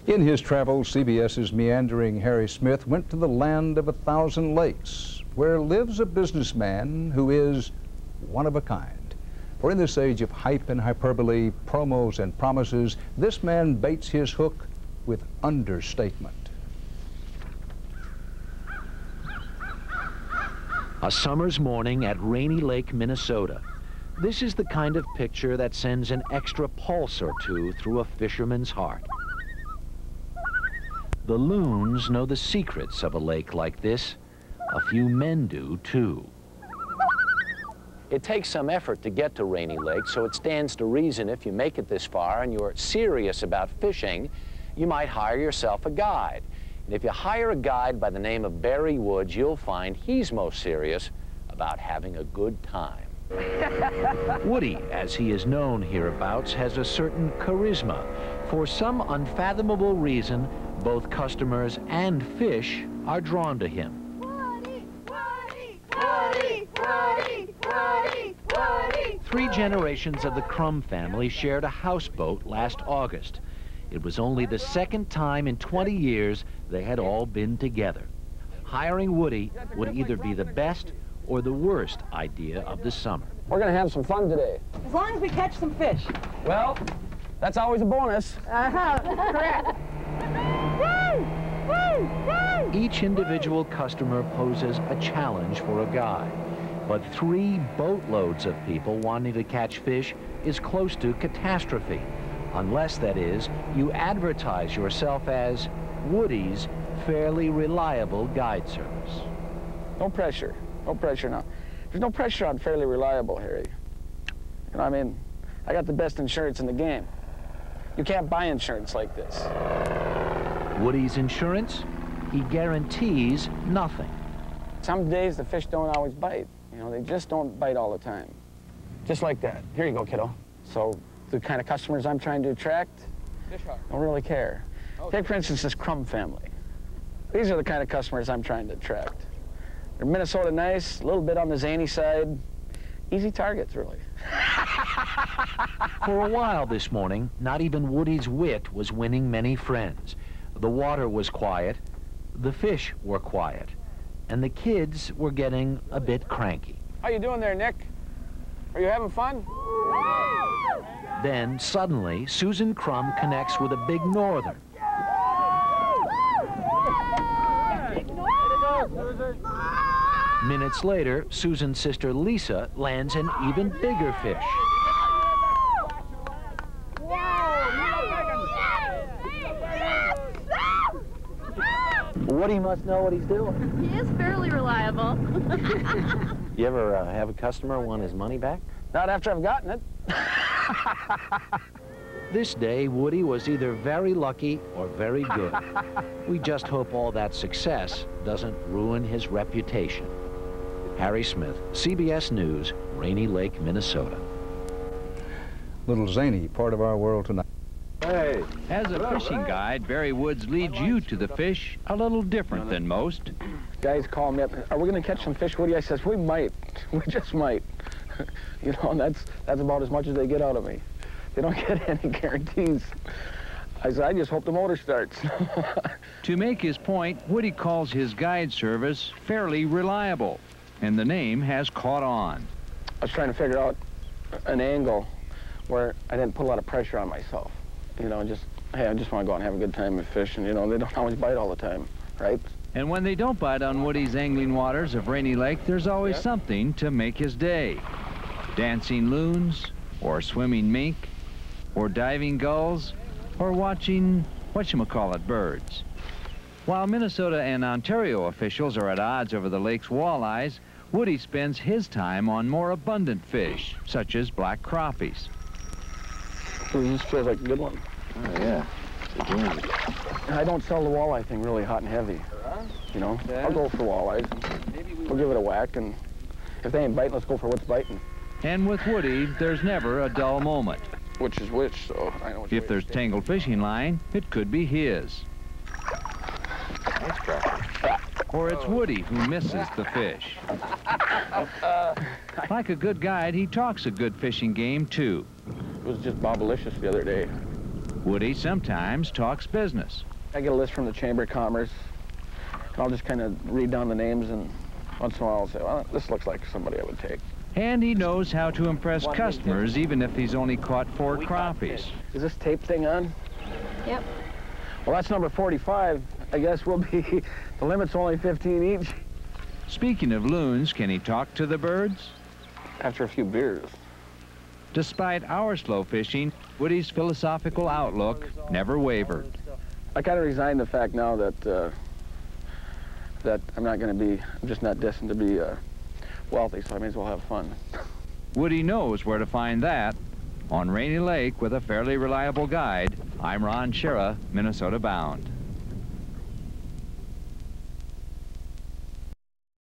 In his travels, CBS's meandering Harry Smith went to the land of 1,000 lakes, where lives a businessman who is one of a kind. For in this age of hype and hyperbole, promos and promises, this man baits his hook with understatement. A summer's morning at Rainy Lake, Minnesota. This is the kind of picture that sends an extra pulse or two through a fisherman's heart. The loons know the secrets of a lake like this. A few men do, too. It takes some effort to get to Rainy Lake, so it stands to reason if you make it this far and you're serious about fishing, you might hire yourself a guide. And if you hire a guide by the name of Barry Woods, you'll find he's most serious about having a good time. Woody, as he is known hereabouts, has a certain charisma. For some unfathomable reason, both customers and fish are drawn to him. Woody, Woody, Woody, Woody, Woody, Woody. 3 generations of the Crum family shared a houseboat last August. It was only the second time in 20 years they had all been together. Hiring Woody would either be the best or the worst idea of the summer. We're gonna have some fun today. As long as we catch some fish. Well, that's always a bonus. Correct. Woo! Woo! Woo! Each individual customer poses a challenge for a guide, but 3 boatloads of people wanting to catch fish is close to catastrophe, unless, that is, you advertise yourself as Woody's fairly reliable guide service. No pressure. No pressure now. There's no pressure on fairly reliable, Harry. You know, I mean, I got the best insurance in the game. You can't buy insurance like this. Woody's insurance? He guarantees nothing. Some days the fish don't always bite. You know, they just don't bite all the time. Just like that. Here you go, kiddo. So the kind of customers I'm trying to attract don't really care. Take, for instance, this Crum family. These are the kind of customers I'm trying to attract. They're Minnesota nice, a little bit on the zany side. Easy targets, really. For a while this morning, not even Woody's wit was winning many friends. The water was quiet, the fish were quiet, and the kids were getting a bit cranky. How you doing there, Nick? Are you having fun? Then, suddenly, Susan Crum connects with a big northern. Minutes later, Susan's sister Lisa lands an even bigger fish. Woody must know what he's doing. He is fairly reliable. You ever have a customer want his money back? Not after I've gotten it. This day, Woody was either very lucky or very good. We just hope all that success doesn't ruin his reputation. Harry Smith, CBS News, Rainy Lake, Minnesota. Little zany part of our world tonight. Hey. As a fishing guide, Barry Woods leads you to the fish a little different than most. Guys call me up. Are we going to catch some fish, Woody? I says, we might. We just might. You know, and that's about as much as they get out of me. They don't get any guarantees. I said, I just hope the motor starts. To make his point, Woody calls his guide service fairly reliable, and the name has caught on. I was trying to figure out an angle where I didn't put a lot of pressure on myself. You know, just, hey, I just want to go out and have a good time with fish, and, you know, they don't always bite all the time, right? And when they don't bite on Woody's angling waters of Rainy Lake, there's always something to make his day. Dancing loons, or swimming mink, or diving gulls, or watching whatchamacallit birds. While Minnesota and Ontario officials are at odds over the lake's walleyes, Woody spends his time on more abundant fish, such as black crappies. Ooh, this feels like a good one. Oh, yeah. I don't sell the walleye thing really hot and heavy. You know, I'll go for walleyes. We'll give it a whack, and if they ain't biting, let's go for what's biting. And with Woody, there's never a dull moment. Which is which, so I know which If there's tangled fishing line, it could be his. Or it's Woody who misses the fish. Like a good guide, he talks a good fishing game, too. It was just Bobalicious the other day. Woody sometimes talks business. I get a list from the Chamber of Commerce, and I'll just kind of read down the names, and once in a while I'll say, well, this looks like somebody I would take. And he knows how to impress customers even if he's only caught 4 crappies. Is this tape thing on? Yep. Well, that's number 45. I guess we'll be, the limit's only 15 each. Speaking of loons, can he talk to the birds? After a few beers. Despite our slow fishing, Woody's philosophical outlook never wavered. I kind of resigned the fact now that that I'm not going to be, I'm just not destined to be wealthy, so I may as well have fun. Woody knows where to find that. On Rainy Lake with a fairly reliable guide, I'm Ron Shera, Minnesota Bound.